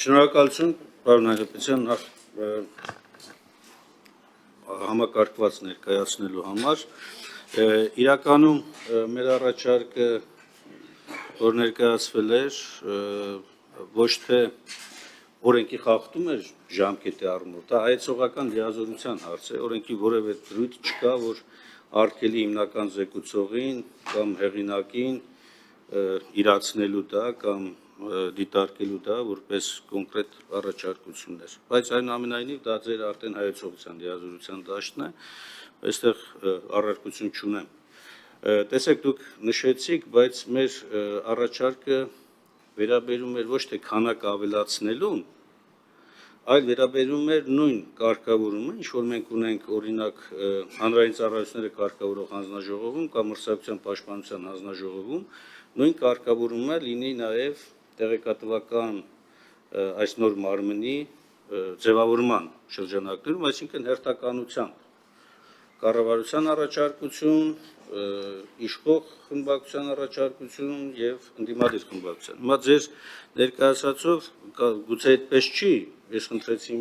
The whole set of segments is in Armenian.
Շնորհակալություն, պարոն Հայրապետյան, նախ համակարգված ներկայացնելու համար։ Իրականում մեր առաջարկը, որ ներկայացվել էր, ոչ թե օրենքի խախտում էր ժամկետի առումով, դա հայեցողական լիազորության հարց է, օրենքի որևէ դրույթ չկա, որ արգելի հիմնական զեկուցողին կամ հեղինակին իրացնելու դա կամ դիտարկելու դա որպես կոնկրետ առաջարկություններ, բայց այնուամենայնիվ դա ձեր արդեն հայեցողության լիազորության դաշտն է, այստեղ առարկություն չունեմ։ Տեսեք, դուք նշեցիք, բայց մեր առաջարկը վերաբերում էր ոչ թե քանակ ավելացնելուն, այլ վերաբերում էր նույն կարգավորումը, ինչ որ մենք ունենք օրինակ հանրային ծառայությունները կարգավորող հանձնաժողովում կամ մրցակցության պաշտպանության հանձնաժողովում, նույն կարգավորումը լինի նաև տեղեկատվական այս նոր մարմնի ձևավորման շրջանակներում, այսինքն հերթականությամբ կառավարության առաջարկություն, իշխող խմբակցության առաջարկություն եւ ընդդիմադիր խմբակցության։ Հիմա ձեր ներկայացածով գուցե այդպես չի, ես խնդրեցի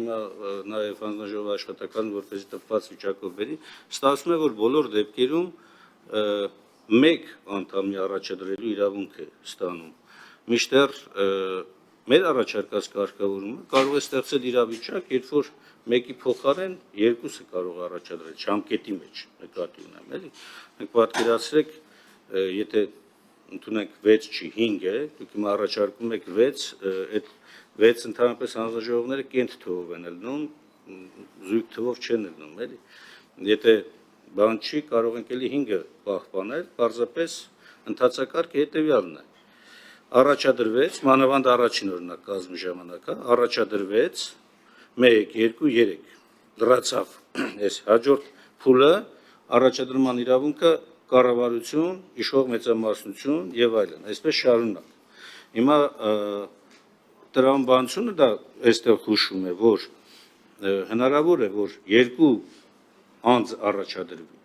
նաեւ հանձնաժողովի աշխատականը, որպեսզի տպված վիճակով բերի, ստացվում է, որ բոլոր դեպքերում մեկ անդամի առաջադրելու իրավունք է ստանում։ Մինչդեռ մեր առաջարկած կարգավորումը կարող է ստեղծել իրավիճակ, երբ որ մեկի փոխարեն երկուսը կարող է առաջադրել ժամկետի մեջ նկատի ունեմ, էլի։ Մենք պատկերացրեք, եթե ընդունենք 6 չի 5 է, դուք հիմա առաջարկում եք 6, այդ 6 ընդհանրապես հանձնաժողովները կենտ թվով են ելնում, զույգ թվով չեն ելնում, էլի։ Եթե բան չի, կարող ենք էլի 5-ը պահպանել, պարզապես ընթացակարգը հետևյալն է։ Առաջադրվեց, մանավանդ առաջին օրինակ կազմի ժամանակ, առաջադրվեց 1, 2, 3, լրացավ, այս հաջորդ փուլը առաջադրման իրավունքը կառավարություն, իշխող մեծամասնություն եւ այլն, այսպես շարունակ։ Հիմա տրամաբանությունը դա այստեղ հուշում է, որ հնարավոր է, որ 2 անձ առաջադրվի։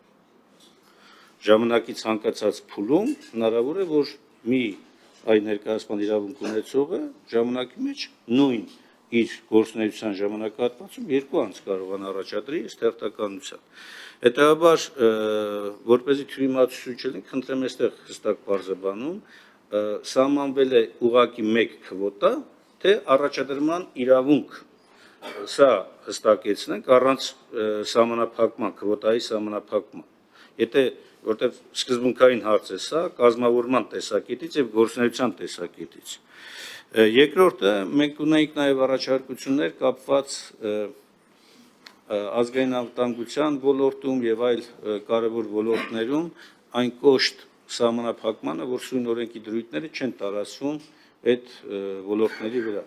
Ժամանակի ցանկացած փուլում հնարավոր է, որ մի այ ներկայացման իրավունք ունեցողը ժամանակի մեջ նույն իր գործունեության ժամանակահատվածում 2 անձ կարողան առաջադրի ըստ հերթականության։ Հետևաբար, որպեսզի թյուրիմացություն չլինի, խնդրեմ այստեղ հստակ բարձրաբանում, սահմանվել է ուղղակի 1 քվոտա, թե առաջադրման իրավունք, սա հստակեցնենք առանց սահմանափակման, քվոտայի սահմանափակման։ Եթե որտեղ սկզբունքային հարց է սա, կազմավորման տեսակետից եւ գործունեության տեսակետից։ Երկրորդը մենք ունենք նաև առաջարկություններ կապված ազգային անվտանգության ոլորտում եւ այլ կարևոր ոլորտներում այն կոշտ սահմանափակմանը, որ սույն օրենքի դրույթները չեն տարածվում այդ ոլորտների վրա։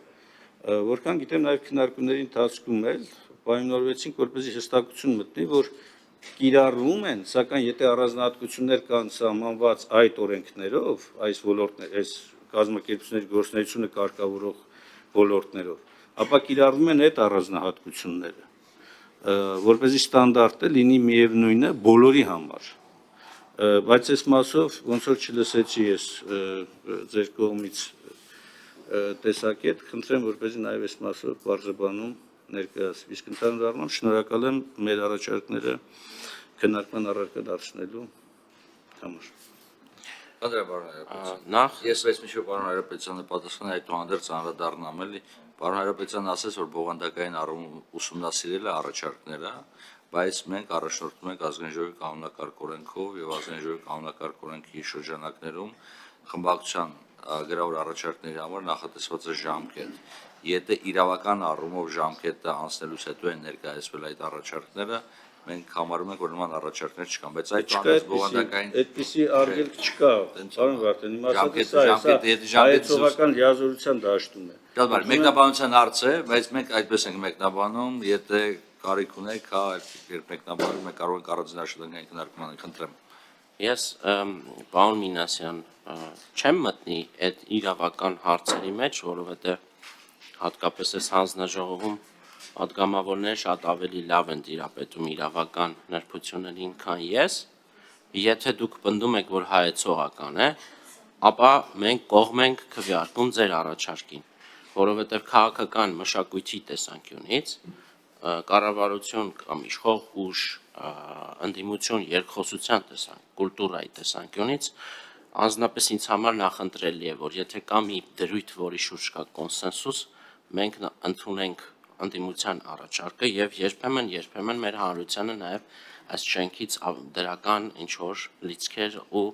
Որքան գիտեմ, նաև քննարկումների ընթացքում էլ պայմանավորվեցինք, որպեսզի հստակություն մտնի, որ կիրառվում են, սակայն եթե առանձնահատկություններ կան սահմանված այդ օրենքներով, այս ոլորտներ, այս կազմակերպությունների գործունեությունը կարգավորող ոլորտներով, ապա կիրառվում են այդ առանձնահատկությունները, որպեսզի ստանդարտը լինի միևնույնը բոլորի համար։ Բայց այս մասով ոնց որ չլսեցի ես ձեր կողմից տեսակետ, խնդրեմ, որպեսզի նաև այս մասով բարձրաբանում ներկայացվի։ Իսկ ընդհանուր առմամբ շնորհակալ եմ մեր առաջարկները քննարկման առարկա դարձնելու համար։ Նախ ես վեցմիշով պարոն Հայրապետյանը պատասխան այդուհանդերձ անդրադառնամ, էլի պարոն Հայրապետյանը ասեց, որ բովանդակային առումով ուսումնասիրել է առաջարկները, բայց մենք առաջնորդվում ենք ազգային ժողովի կանոնակարգ օրենքով եւ ազգային ժողովի կանոնակարգ օրենքի շրջանակներում խմբակցության գրավոր առաջարկների համար նախատեսված է ժամկետ։ Եթե իրավական առումով ժամկետը անցնելուց հետո են ներկայացվել այդ առաջարկները, մենք համարում ենք, որ նման առաջարկներ չկան, բայց այդ բովանդակային այդպիսի արգելք չկա, պարոն Վարդան, հիմա ասած հայեցողական լիազորության դաշտում է։ Դա մեկնաբանության հարց է, բայց մենք այդպես ենք մեկնաբանում, եթե կարիք ունեք, երբ մեկնաբանում եք, կարող ենք առանձին աշխատանքային քննարկման խնդրեմ։ Ես պարոն Մինասյան չեմ մտնի այդ իրավական հարցերի մեջ, որովհետև հատկապես այս հանձնաժողովում պատգամավորները շատ ավելի լավ են տիրապետում իրավական նրբություններին, քան ես, եթե դուք պնդում եք, որ հայեցողական է, ապա մենք կողմ ենք քվեարկում ձեր առաջարկին։ որովհետև քաղաքական մշակույթի տեսանկյունից կառավարություն կամ իշխող ուժ ընդդիմություն երկխոսության կուլտուրայի տեսանկյունից անձնապես ինձ համար նախընտրելի է, որ եթե կա մի դրույթ, որի շուրջ կա կոնսենսուս, մենք ընդունենք ընդդիմության առաջարկը եւ երբեմն մեր հանրությանը նաեւ այս շենքից դրական ինչ-որ լիցքեր ու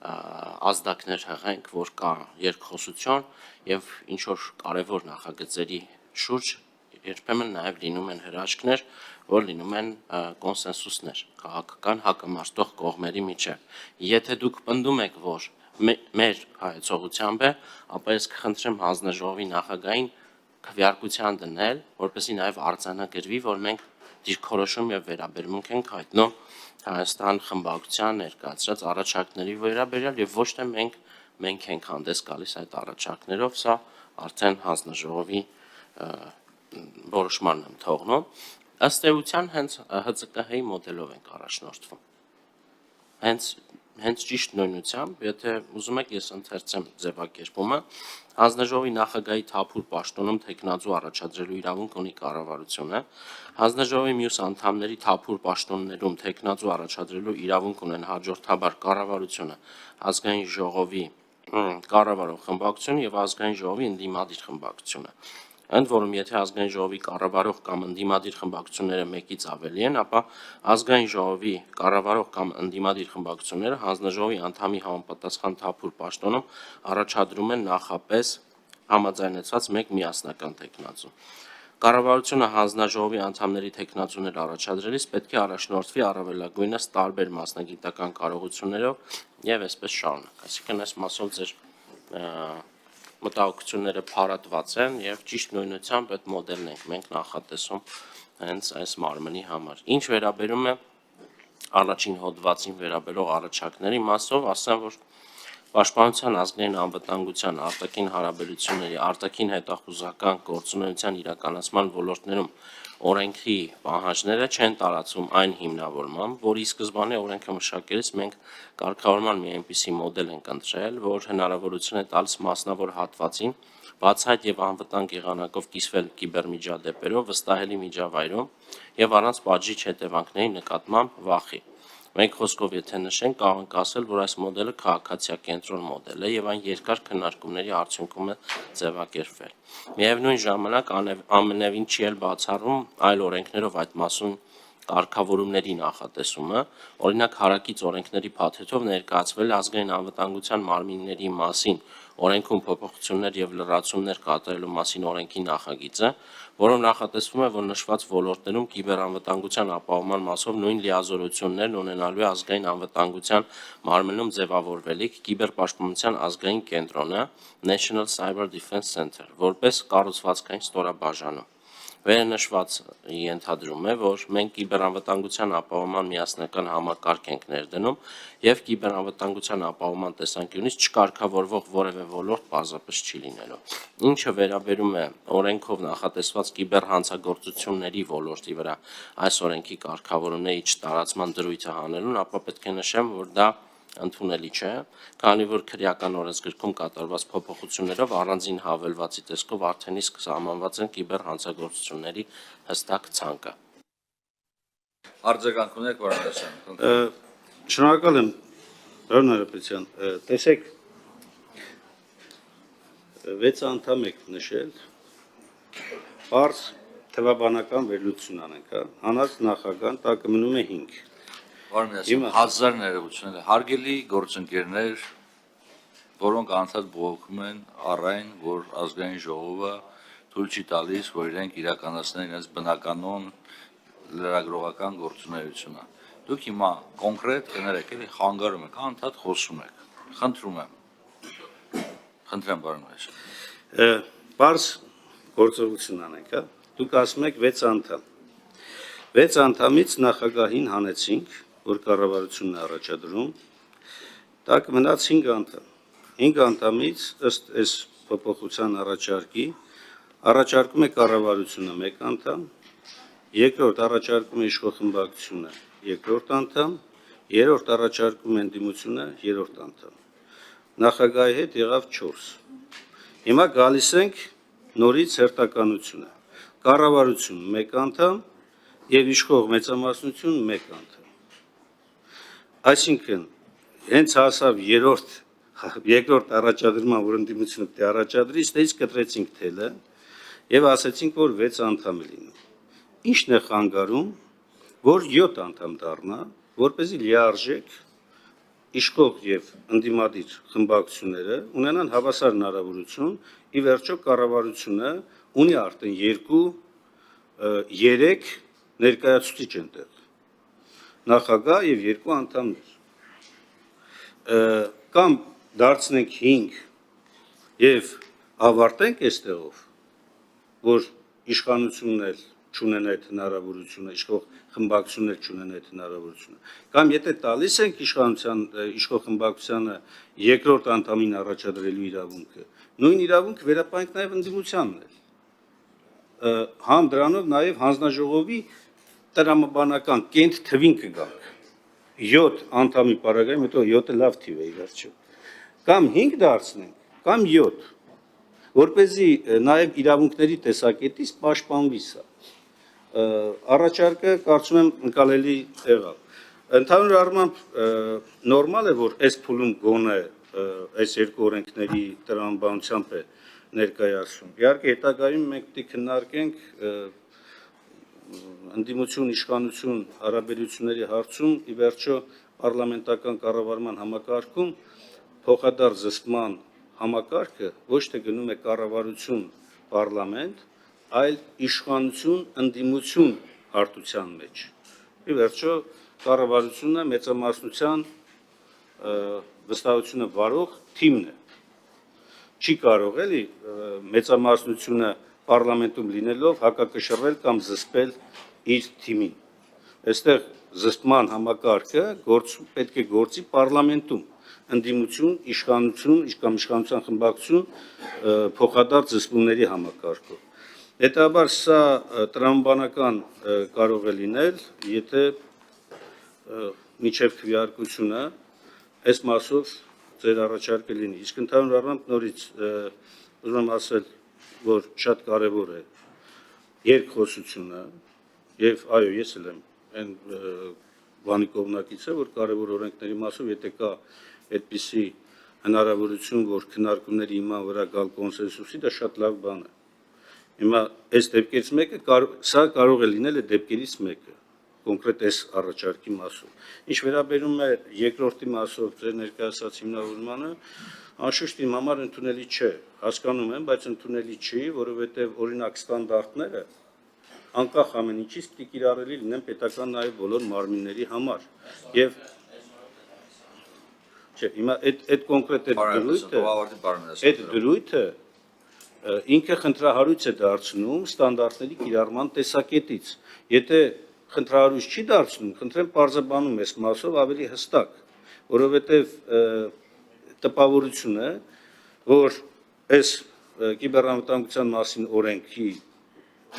ազդակներ հղենք, որ կա երկխոսություն եւ ինչ-որ կարեւոր նախագծերի շուրջ երբեմն նաեւ լինում են հրաշքներ, որ լինում են կոնսենսուսներ քաղաքական հակամարտող կողմերի միջև։ Եթե դուք պնդում եք, որ մեր հայեցողությամբ է, ապա ես կխնդրեմ հանձնաժողովի նախագահին քվեարկության դնել, որպեսզի նաեւ արձանագրվի, որ մենք դիրքորոշում եւ վերաբերմունք ենք հայտնում Հայաստան խմբակցության ներկայացրած առաջարկների վերաբերյալ եւ ոչ թե մենք ենք հանդես գալիս այդ առաջարկներով, սա արդեն հանձնաժողովի որոշմանն եմ թողնում, ըստ էության հենց ՀՑԿՀ-ի մոդելով ենք առաջնորդվում։ Հենց ճիշտ նույնությամբ, եթե ուզում եք ես ընթերցեմ ձևակերպումը, հանձնաժողովի նախագահի թափուր պաշտոնում թեկնածու առաջադրելու իրավունք ունի կառավարությունը, հանձնաժողովի մյուս անդամների թափուր պաշտոններում թեկնածու առաջադրելու իրավունք ունեն հաջորդաբար կառավարությունը, ազգային ժողովի կառավարող խմբակցությունը եւ ազգային ժողովի ընդդիմադիր խմբակցությունը։ Ընդ որում, եթե ազգային ժողովի կառավարող կամ ընդդիմադիր խմբակցությունները մեկից ավելի են, ապա ազգային ժողովի կառավարող կամ ընդդիմադիր խմբակցությունները հանձնաժողովի անդամի համապատասխան թափուր պաշտոնում առաջադրում են նախապես համաձայնեցված մեկ միասնական թեկնածու։ Կառավարությունը հանձնաժողովի անդամների թեկնածուներ առաջադրելիս պետք է առաջնորդվի առավելագույնս տարբեր մասնագիտական կարողություններով եւ այսպես շարունակ։ Այսինքն այս մասով ձեր մտահոգությունները փարատված են եւ ճիշտ նույնությամբ այդ մոդելն ենք մենք նախատեսում հենց այս մարմնի համար։ Ինչ վերաբերում է առաջին հոդվածին վերաբերող առաջարկների մասով, ասեմ, որ Պաշտպանության ազգային անվտանգության, արտաքին հարաբերությունների, արտաքին հետախուզական գործունեության իրականացման ոլորտներում օրենքի պահանջները չեն տարածվում այն հիմնավորմամբ, որի սկզբանե օրենքը մշակելիս մենք կարգավորման մի այնպիսի մոդել ենք ընտրել, որ հնարավորություն է տալիս մասնավոր հատվածին բացահայտ եւ անվտանգ եղանակով կիսվել կիբերմիջադեպերով վստահելի միջավայրում եւ առանց պատժիչ հետևանքների նկատմամբ վախի։ Մեկ խոսքով եթե նշենք, կարող ենք ասել, որ այս մոդելը քաղաքացիակենտրոն մոդել է եւ այն երկար քննարկումների արդյունքում է ձևակերպվել։ Միևնույն ժամանակ ամենևին չի էլ բացառում այլ օրենքներով այդ մասում կարգավորումների նախատեսումը, օրինակ հարակից օրենքների փաթեթով ներկայացվել ազգային անվտանգության մարմինների մասին օրենքում փոփոխություններ եւ լրացումներ կատարելու մասին օրենքի նախագիծը, որով նախատեսվում է, որ նշված ոլորտներում կիբերանվտանգության ապահովման մասով նույն լիազորություններն ունենալու է ազգային անվտանգության մարմնում ձևավորվելիք կիբերպաշտպանության ազգային կենտրոնը National Cyber Defense Center, որպես կառուցվածքային ստորաբաժանում։ Վերնշված ենթադրում է, որ մենք կիբերանվտանգության ապահովման միասնական համակարգ ենք ներդնում եւ կիբերանվտանգության ապահովման տեսանկյունից չկարգավորվող որևէ ոլորտ պարզապես չի լինելու։ Ինչը վերաբերում է օրենքով նախատեսված կիբերհանցագործությունների ոլորտի վրա այս օրենքի կարգավորումների չտարածման դրույթը հանելուն, ապա պետք է նշեմ, որ դա ընդունելի չէ, քանի որ քրեական օրենսգրքում կատարված փոփոխություններով առանձին հավելվածի տեսքով արդեն իսկ սահմանված են կիբերհանցագործությունների հստակ ցանկը։ Արձագանք ունեք, Վարդանյան։ Շնորհակալ եմ, պարոն Հարապետյան, տեսեք 6 անդամ եք նշել, բարձ թվաբանական վերլուծություն անենք, հանած նախագահան տակը մնում է 5։ Վարդանյան, հազար ներողություններ, հարգելի գործընկերներ, որոնք անդադ բողոքում են առայն, որ ազգային ժողովը թույլ չի տալիս, որ իրենք իրականացնեն իրենց բնականոն լրագրողական գործունեությունը։ Դուք հիմա կոնկրետ կներեք, էլի խանգարում եք, անդադ խոսում եք։ Խնդրում եմ։ Խնդրեմ, պարոն Հայրապետյան։ Բարձ գործողություն անենք, դուք ասում եք 6 անդամ։ 6 անդամից նախագահին հանեցինք, որ կառավարությունն է առաջադրում, տակ մնաց 5 անդամ։ 5 անդամից ըստ այս փոփոխության առաջարկի առաջարկում է կառավարությունը 1 անդամ, երկրորդ առաջարկում է իշխող խմբակցությունը 2-րդ անդամ, երրորդ առաջարկում է ընդդիմությունը 3-րդ անդամ։ Նախագահի հետ եղավ 4։ Հիմա գալիս ենք նորից հերթականություն է։ Կառավարություն 1 անդամ եւ իշխող մեծամասնություն 1 անդամ։ Այսինքն հենց հասավ երկրորդ առաջադրման, որ ընդդիմությունը պետք է առաջադրի, ստեից կտրեցինք թելը եւ ասացինք, որ 6 անդամ է լինում։ Ինչն է խանգարում, որ 7 անդամ դառնա, որպեսզի լիարժեք իշխող եւ ընդդիմադիր խմբակցությունները ունենան հավասար հնարավորություն, ի վերջո կառավարությունը ունի արդեն 2-3 ներկայացուցիչ ընտեղ, նախագահ եւ 2 անդամներ, կամ դարձնենք 5 եւ ավարտենք այստեղով, որ իշխանությունն էլ չունեն այդ հնարավորությունը, իշխող խմբակցություններ չունեն այդ հնարավորությունը, կամ եթե տալիս ենք իշխող խմբակցությանը երկրորդ անդամին առաջադրելու իրավունքը, նույն իրավունքը վերապահենք նաև ընդդիմությանն էլ, համ դրանով նաև հանձնաժողովի տրամաբանական կենտ թվին կգանք, 7 անդամի պարագայում, հետո 7-ը լավ թիվ է ի վերջո, կամ 5 դարձնենք, կամ 7, որպեսզի նաև իրավունքների տեսակետից պաշտպանվի սա։ Առաջարկը կարծում եմ ընկալելի եղավ։ Ընդհանուր առմամբ նորմալ է, որ այս փուլում գոնե այս երկու օրենքների տրամաբանությամբ է ներկայացում։ Իհարկե հետագայում մենք պետք է քննարկենք ընդդիմություն իշխանություն հարաբերությունների հարցում ի վերջո պարլամենտական կառավարման համակարգում փոխադարձ զսպման համակարգը ոչ թե գնում է կառավարություն պարլամենտ, այլ իշխանություն ընդդիմություն հարթության մեջ։ Ի վերջո կառավարությունը մեծամասնության վստահությունը վարող թիմն է։ Չի կարող էլի մեծամասնությունը պարլամենտում լինելով հակակշռել կամ զսպել իր թիմին։ Այստեղ զսպման համակարգը պետք է գործի պարլամենտում, ընդդիմություն, իշխանություն կամ իշխանության խմբակցություն փոխադարձ զսպումների համակարգով։ Հետաբար սա տրամաբանական կարող է լինել, եթե միջև քվեարկությունը այս մասով ձեր առաջարկը լինի։ Իսկ ընդհանուր առմամբ նորից ուզում եմ ասել, որ շատ կարևոր է երկխոսությունը եւ այո, ես էլ եմ այն բանի կողմնակից է, որ կարևոր օրենքների մասով, եթե կա այդպիսի հնարավորություն, որ քննարկումների իման վրա գալ կոնսենսուսի, դա շատ լավ բան է։ Հիմա այս դեպքերից մեկը սա կարող է լինել այդ դեպքերից մեկը, կոնկրետ այս առաջարկի մասով։ Ինչ վերաբերում է երկրորդի մասով ձեր ներկայացած հիմնավորմանը, անշուշտ իմ համար ընդունելի չէ, հասկանում եմ, բայց ընդունելի չի, որովհետև օրինակ ստանդարտները անկախ ամեն ինչից պետք է կիրառելի լինեն պետական նաև բոլոր մարմինների համար։ Եվ չէ, հիմա այդ կոնկրետ այդ դրույթը ինքը խնդրահարույց է դարձնում ստանդարտների կիրառման տեսակետից։ Եթե խնդրահարույց չի դարձնում, խնդրեմ պարզաբանում այս մասով ավելի հստակ, որովհետև տպավորությունը, որ այս կիբեռանվտանգության մասին օրենքի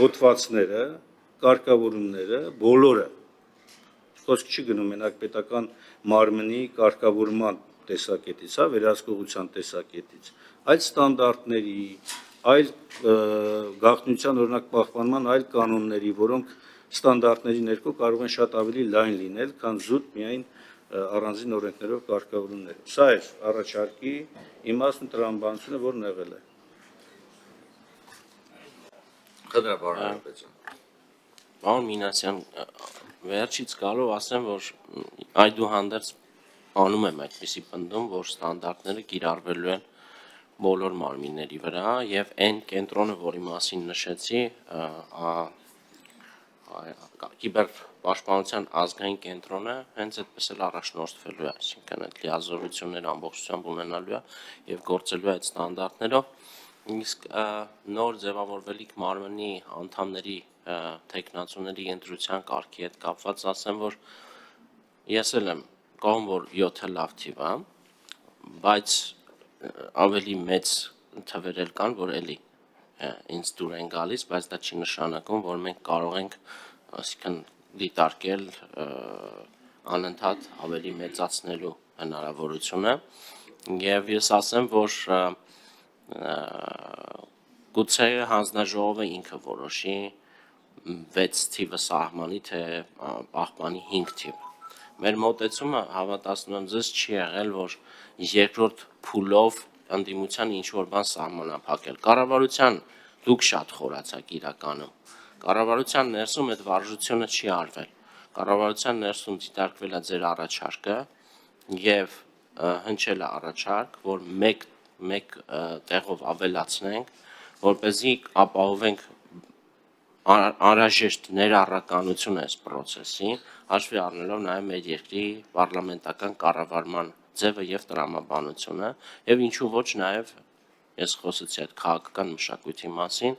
հոդվածները, կարգավորումները, բոլորը, խոսք չի գնում մենակ պետական մարմնի կարգավորման տեսակետից, վերահսկողության տեսակետից, այլ ստանդարտների, այլ գաղտնիության օրինակ պահպանման այլ կանոնների, որոնք ստանդարտների ներքո կարող են շատ ավելի լայն լինել, քան զուտ միայն առանձին օրենքներով կարգավորումներով։ Սա է առաջարկի իմաստն ու տրամաբանությունը, որն եղել է։ Պարոն Մինասյան, վերջից գալով ասեմ, որ այդուհանդերձ անում եմ այդպիսի պնդում, որ ստանդարտները կիրառվելու են բոլոր մարմինների վրա եւ այն կենտրոնը, որի մասին նշեցի, կիբերպաշտպանության ազգային կենտրոնը հենց այդպես էլ առաջնորդվելու է, այսինքն այդ լիազորությունները ամբողջությամբ ունենալու է եւ գործելու է այդ ստանդարտներով, իսկ նոր ձևավորվելիք մարմնի անդամների տեխնացուների ընտրության կարգի հետ կապված ասեմ, որ ես էլ եմ կողմ, որ 7-ը լավ թիվ է, բայց ավելի մեծ թվեր էլ կան, որ էլի ինձ դուր են գալիս, բայց դա չի նշանակում, որ մենք կարող ենք, այսինքն դիտարկել անընդհատ ավելի մեծացնելու հնարավորությունը եւ ես ասեմ, որ գուցե հանձնաժողովը ինքը որոշի 6 թիվը սահմանի, թե պահպանի 5 թիվը։ Մեր մոտեցումը հավատացնում եմ ձեզ չի եղել, որ երկրորդ փուլով ընդդիմության ինչ-որ բան սահմանափակել։ Կառավարության դուք շատ խորացաք իրականում։ Կառավարության ներսում այդ վարժությունը չի արվել։ Կառավարության ներսում դիտարկվել է ձեր առաջարկը եւ հնչել է առաջարկ, որ մեկ տեղով ավելացնենք, որպեսզի ապահովենք անհրաժեշտ ներառականություն այս process-ին, հաշվի առնելով նաև մեր երկրի պարլամենտական կառավարման ձևը եւ տրամաբանությունը, եւ ինչու ոչ նաև ես խոսեցի այդ քաղաքական մշակույթի մասին,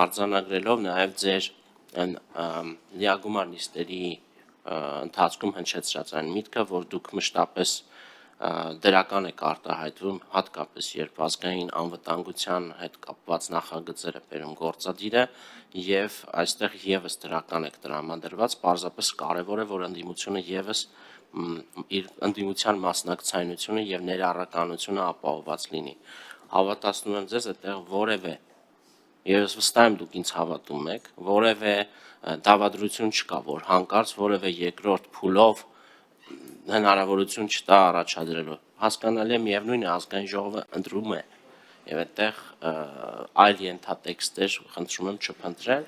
արձանագրելով նաև ձեր լիագումար նիստերի ընթացքում հնչեցրած այն միտքը, որ դուք մշտապես դրական եք արտահայտվում, հատկապես երբ ազգային անվտանգության հետ կապված նախագծերը բերում գործադիրը եւ այստեղ եւս դրական եք տրամադրված, պարզապես կարեւոր է, որ ընդդիմությունը եւս իր ընդդիմության մասնակցայնությունը եւ ներառականությունը ապահովված լինի։ Հավատացնում եմ ձեզ, այդտեղ որևէ եւ ես վստահ եմ դուք ինձ հավատում եք, որևէ դավադրություն չկա, որ հանկարծ որևէ երկրորդ փուլով հնարավորություն չտա առաջադրելու։ Հասկանալի է, միևնույն է, ազգային ժողովը ընտրում է եւ այդտեղ այլ ենթատեքստեր խնդրում եմ չփնտրել,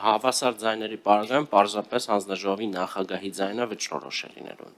հավասար ձայների պարագայում պարզապես հանձնաժողովի նախագահի ձայնը վճռորոշ է լինելու։